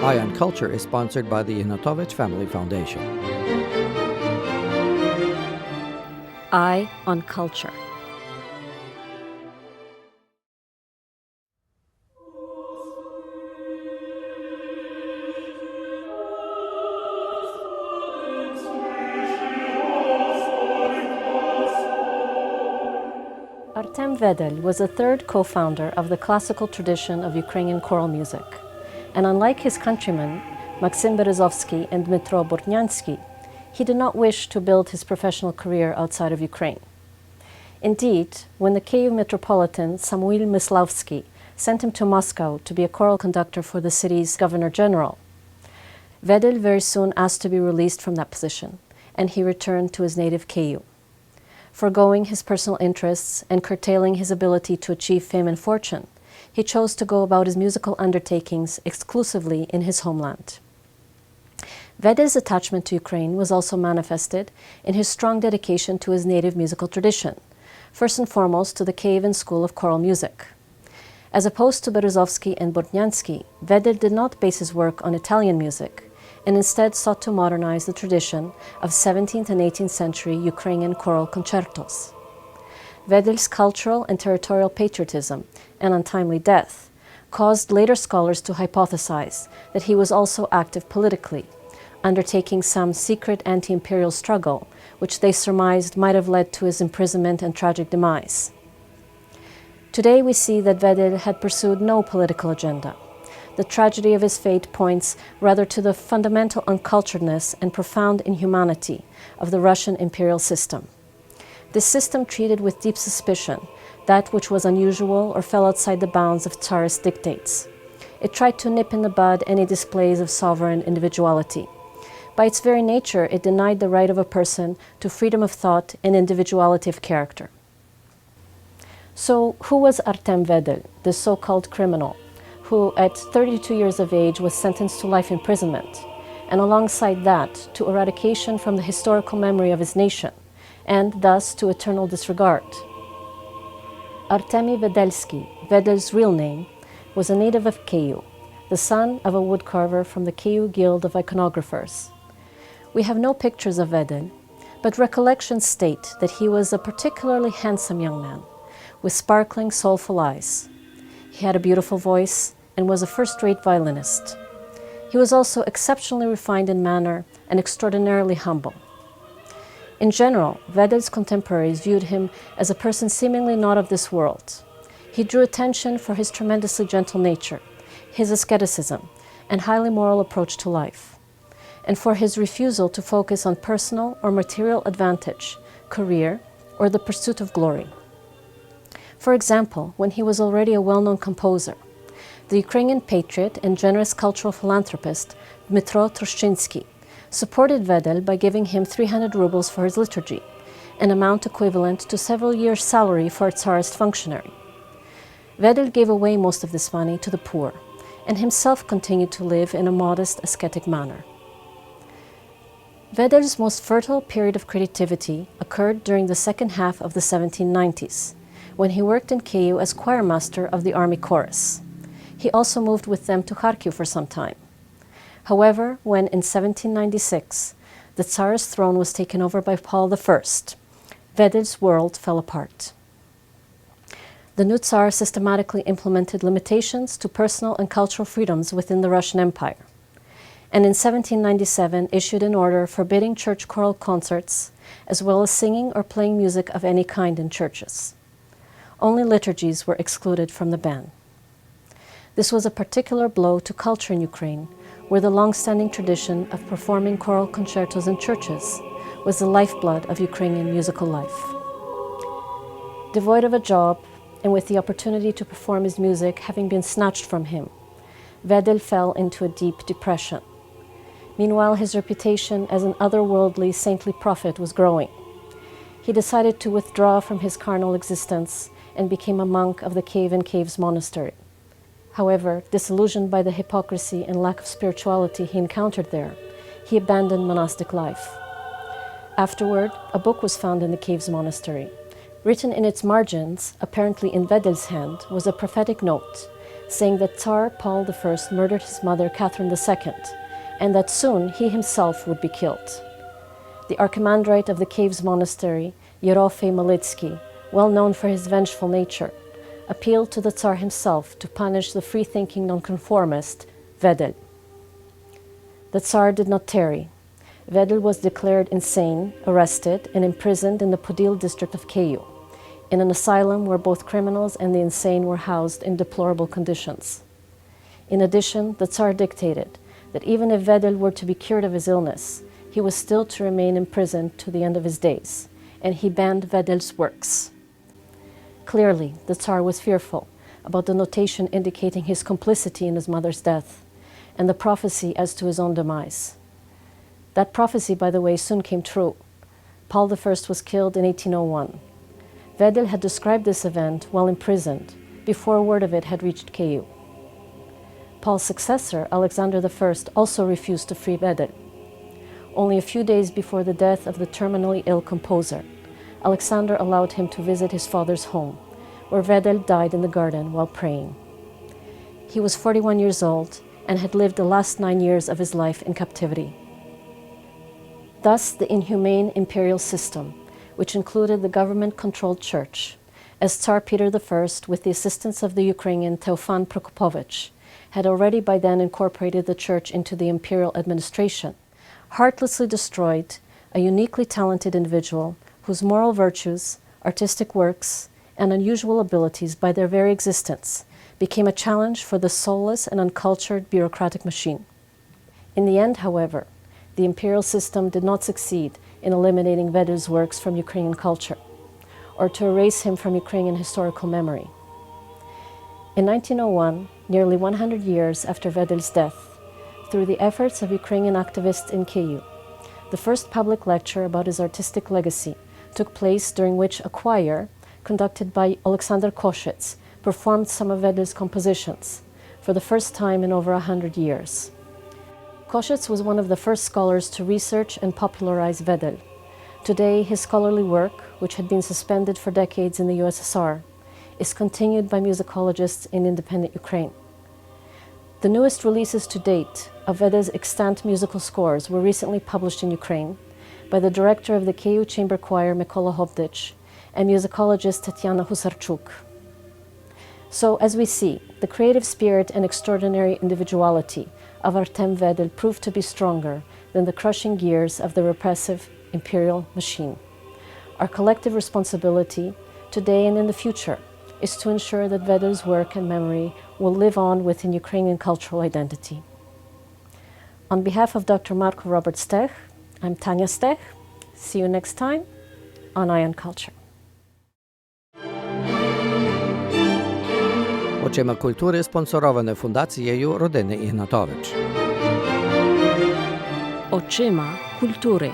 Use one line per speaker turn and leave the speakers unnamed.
Eye on Culture is sponsored by the Inatovich Family Foundation.
Eye on Culture. Artem Vedel was the third co-founder of the classical tradition of Ukrainian choral music. And unlike his countrymen, Maksim Berezovsky and Dmitro Bortnyansky, he did not wish to build his professional career outside of Ukraine. Indeed, when the Kyiv Metropolitan Samuil Myslavsky sent him to Moscow to be a choral conductor for the city's governor-general, Vedel very soon asked to be released from that position, and he returned to his native Kyiv. Forgoing his personal interests and curtailing his ability to achieve fame and fortune, he chose to go about his musical undertakings exclusively in his homeland. Vedel's attachment to Ukraine was also manifested in his strong dedication to his native musical tradition, first and foremost to the Kievan school of choral music. As opposed to Berezovsky and Bortnyansky, Vedel did not base his work on Italian music, and instead sought to modernize the tradition of 17th and 18th century Ukrainian choral concertos. Vedel's cultural and territorial patriotism and untimely death caused later scholars to hypothesize that he was also active politically, undertaking some secret anti-imperial struggle, which they surmised might have led to his imprisonment and tragic demise. Today we see that Vedel had pursued no political agenda. The tragedy of his fate points rather to the fundamental unculturedness and profound inhumanity of the Russian imperial system. This system treated with deep suspicion that which was unusual or fell outside the bounds of Tsarist dictates. It tried to nip in the bud any displays of sovereign individuality. By its very nature, it denied the right of a person to freedom of thought and individuality of character. So, who was Artem Vedel, this so-called criminal, who at 32 years of age was sentenced to life imprisonment, and alongside that, to eradication from the historical memory of his nation, and thus to eternal disregard? Artemy Vedelsky, Vedel's real name, was a native of Kyiv, the son of a woodcarver from the Kyiv Guild of Iconographers. We have no pictures of Vedel, but recollections state that he was a particularly handsome young man, with sparkling, soulful eyes. He had a beautiful voice and was a first-rate violinist. He was also exceptionally refined in manner and extraordinarily humble. In general, Vedel's contemporaries viewed him as a person seemingly not of this world. He drew attention for his tremendously gentle nature, his asceticism, and highly moral approach to life, and for his refusal to focus on personal or material advantage, career, or the pursuit of glory. For example, when he was already a well-known composer, the Ukrainian patriot and generous cultural philanthropist Dmitro Troshchinsky supported Vedel by giving him 300 rubles for his liturgy, an amount equivalent to several years' salary for a Tsarist functionary. Vedel gave away most of this money to the poor, and himself continued to live in a modest, ascetic manner. Vedel's most fertile period of creativity occurred during the second half of the 1790s, when he worked in Kyiv as choirmaster of the army chorus. He also moved with them to Kharkiv for some time. However, when in 1796 the Tsarist throne was taken over by Paul I, Vedel's world fell apart. The new Tsar systematically implemented limitations to personal and cultural freedoms within the Russian Empire, and in 1797 issued an order forbidding church choral concerts, as well as singing or playing music of any kind in churches. Only liturgies were excluded from the ban. This was a particular blow to culture in Ukraine, where the long-standing tradition of performing choral concertos in churches was the lifeblood of Ukrainian musical life. Devoid of a job, and with the opportunity to perform his music having been snatched from him, Vedel fell into a deep depression. Meanwhile, his reputation as an otherworldly, saintly prophet was growing. He decided to withdraw from his carnal existence and became a monk of the Kievan Caves monastery. However, disillusioned by the hypocrisy and lack of spirituality he encountered there, he abandoned monastic life. Afterward, a book was found in the Caves monastery. Written in its margins, apparently in Vedel's hand, was a prophetic note, saying that Tsar Paul I murdered his mother Catherine II, and that soon he himself would be killed. The archimandrite of the Caves Monastery, Yerofey Malitsky, well known for his vengeful nature, appealed to the Tsar himself to punish the free-thinking nonconformist, Vedel. The Tsar did not tarry. Vedel was declared insane, arrested, and imprisoned in the Podil district of Kyiv, in an asylum where both criminals and the insane were housed in deplorable conditions. In addition, the Tsar dictated that even if Vedel were to be cured of his illness, he was still to remain imprisoned to the end of his days, and he banned Vedel's works. Clearly, the Tsar was fearful about the notation indicating his complicity in his mother's death, and the prophecy as to his own demise. That prophecy, by the way, soon came true. Paul I was killed in 1801. Vedel had described this event while imprisoned, before word of it had reached Kyiv. Paul's successor, Alexander I, also refused to free Vedel. Only a few days before the death of the terminally ill composer, Alexander allowed him to visit his father's home, where Vedel died in the garden while praying. He was 41 years old and had lived the last 9 years of his life in captivity. Thus, the inhumane imperial system, which included the government-controlled church, as Tsar Peter I, with the assistance of the Ukrainian Teofan Prokopovich, had already by then incorporated the church into the imperial administration, heartlessly destroyed a uniquely talented individual whose moral virtues, artistic works, and unusual abilities by their very existence became a challenge for the soulless and uncultured bureaucratic machine. In the end, however, the imperial system did not succeed in eliminating Vedel's works from Ukrainian culture, or to erase him from Ukrainian historical memory. In 1901, nearly 100 years after Vedel's death, through the efforts of Ukrainian activists in Kyiv, the first public lecture about his artistic legacy took place, during which a choir, conducted by Alexander Koshets, performed some of Vedel's compositions, for the first time in over 100 years. Koshets was one of the first scholars to research and popularize Vedel. Today, his scholarly work, which had been suspended for decades in the USSR, is continued by musicologists in independent Ukraine. The newest releases to date of Vedel's extant musical scores were recently published in Ukraine by the director of the Kyiv Chamber Choir, Mykola Hobdych, and musicologist Tatiana Husarchuk. So, as we see, the creative spirit and extraordinary individuality of Artem Vedel proved to be stronger than the crushing gears of the repressive imperial machine. Our collective responsibility, today and in the future, is to ensure that Vedel's work and memory will live on within Ukrainian cultural identity. On behalf of Dr. Marko Robert Stech, I'm Tania Stech. See you next time on Eye on Culture.
Очима культури спонсороване фундацією родини Ігнатович.
Очима культури.